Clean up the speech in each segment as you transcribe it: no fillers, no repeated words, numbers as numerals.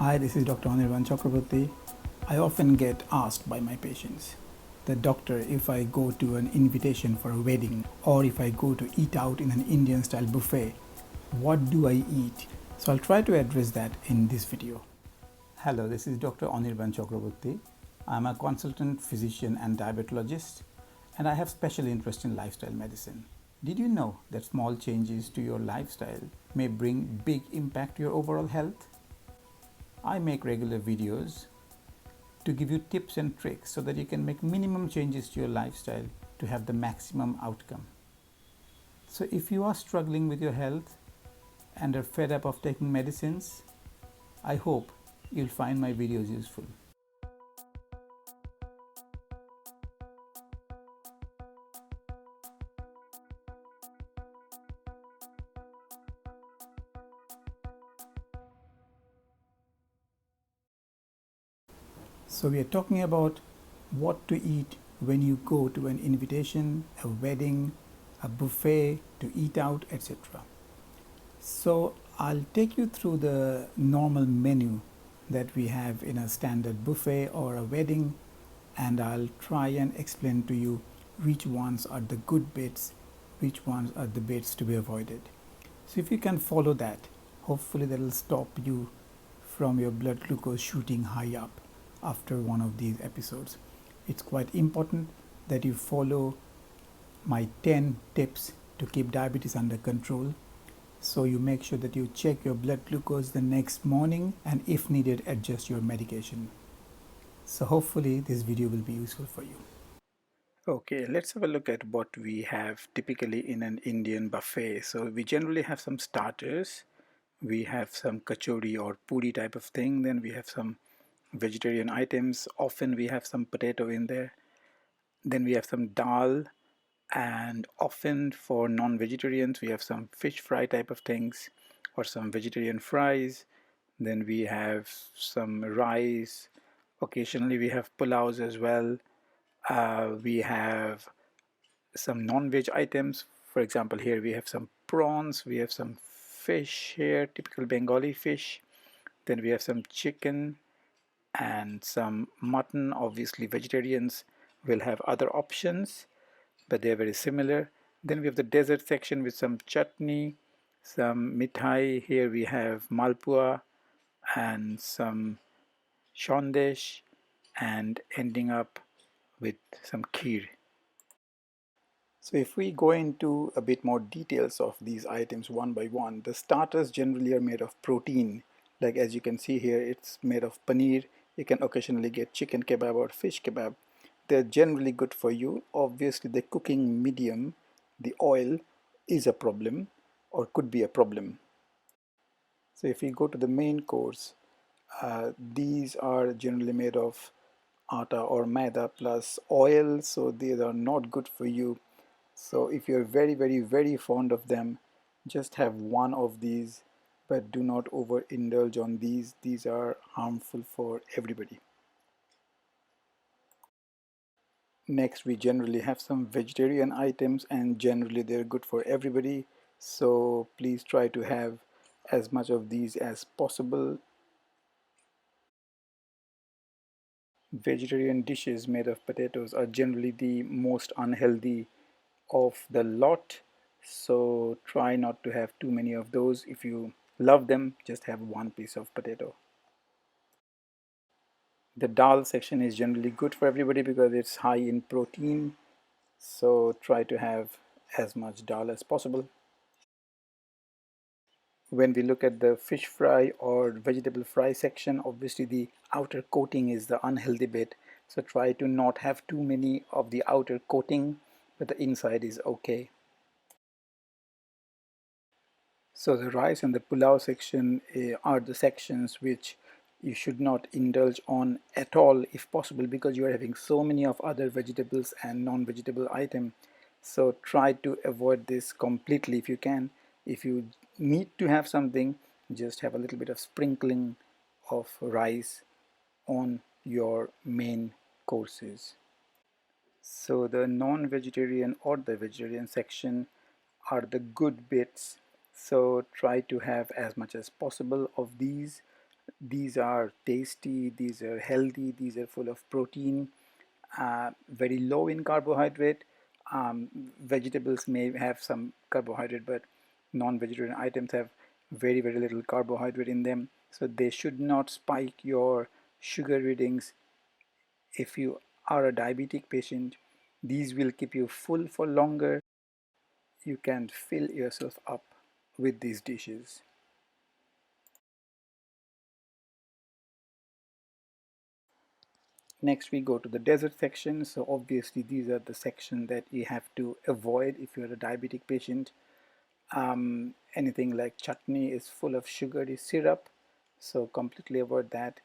Hi, this is Dr. Anirban Chakraborty. I often get asked by my patients, the doctor, if I go to an invitation for a wedding or if I go to eat out in an Indian style buffet, what do I eat? So I'll try to address that in this video. Hello, this is Dr. Anirban Chakraborty. I'm a consultant physician and diabetologist, and I have special interest in lifestyle medicine. Did you know that small changes to your lifestyle may bring big impact to your overall health? I make regular videos to give you tips and tricks so that you can make minimum changes to your lifestyle to have the maximum outcome. So if you are struggling with your health and are fed up of taking medicines, I hope you'll find my videos useful. So we are talking about what to eat when you go to an invitation, a wedding, a buffet, to eat out, etc. So I'll take you through the normal menu that we have in a standard buffet or a wedding, and I'll try and explain to you which ones are the good bits, which ones are the bits to be avoided. So if you can follow that, hopefully that will stop you from your blood glucose shooting high up after one of these episodes. It's quite important that you follow my 10 tips to keep diabetes under control. So you make sure that you check your blood glucose the next morning, and if needed, adjust your medication. So hopefully this video will be useful for you. Okay, let's have a look at what we have typically in an Indian buffet. So we generally have some starters. We have some kachori or puri type of thing. Then we have some vegetarian items. Often we have some potato in there. Then we have some dal, and often for non-vegetarians we have some fish fry type of things or some vegetarian fries. Then we have some rice. Occasionally we have pulaus as well. We have some non-veg items. For example, here we have some prawns, we have some fish here, typical Bengali fish. Then we have some chicken and some mutton. Obviously vegetarians will have other options, but they're very similar. Then we have the dessert section with some chutney, some mithai. Here we have malpua and some shondesh, and ending up with some kheer. So if we go into a bit more details of these items one by one, the starters generally are made of protein. Like as you can see here, it's made of paneer. You can occasionally get chicken kebab or fish kebab. They're generally good for you. Obviously the cooking medium, the oil, is a problem or could be a problem. So if we go to the main course, these are generally made of atta or maida plus oil, so these are not good for you. So if you're very fond of them, just have one of these, but do not overindulge on these. These are harmful for everybody. Next, we generally have some vegetarian items, and generally they're good for everybody. So please try to have as much of these as possible. Vegetarian dishes made of potatoes are generally the most unhealthy of the lot, so try not to have too many of those. If you love them, just have one piece of potato. The dal section is generally good for everybody because it's high in protein, so try to have as much dal as possible. When we look at the fish fry or vegetable fry section, obviously the outer coating is the unhealthy bit, so try to not have too many of the outer coating, but the inside is okay. So the rice and the pulao section are the sections which you should not indulge on at all if possible, because you are having so many of other vegetables and non-vegetable items. So try to avoid this completely if you can. If you need to have something, just have a little bit of sprinkling of rice on your main courses. So the non-vegetarian or the vegetarian section are the good bits. So try to have as much as possible of these. These are tasty, these are healthy, these are full of protein, very low in carbohydrate. Vegetables may have some carbohydrate, but non-vegetarian items have very, very little carbohydrate in them. So they should not spike your sugar readings. If you are a diabetic patient, these will keep you full for longer. You can fill yourself up with these dishes. Next, we go to the dessert section. So obviously, these are the section that you have to avoid if you're a diabetic patient. Anything like chutney is full of sugary syrup, so completely avoid that.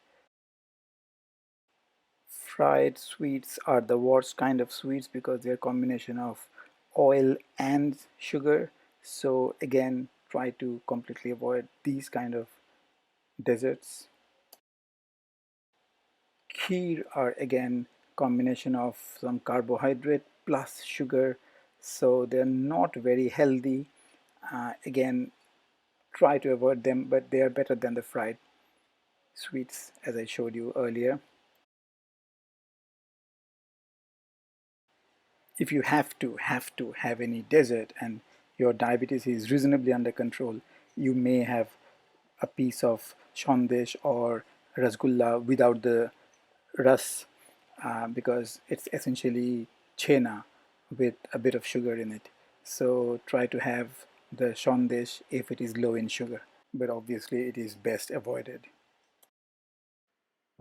Fried sweets are the worst kind of sweets because they're a combination of oil and sugar. So again, try to completely avoid these kind of desserts. Kheer are again combination of some carbohydrate plus sugar, so they're not very healthy. Again, try to avoid them, but they are better than the fried sweets as I showed you earlier. If you have to have any dessert and your diabetes is reasonably under control, you may have a piece of shondesh or rasgulla without the ras, because it's essentially chena with a bit of sugar in it. So try to have the shondesh if it is low in sugar, but obviously it is best avoided.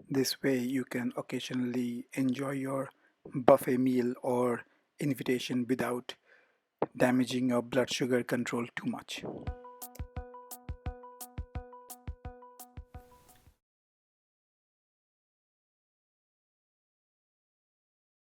This way you can occasionally enjoy your buffet meal or invitation without damaging your blood sugar control too much.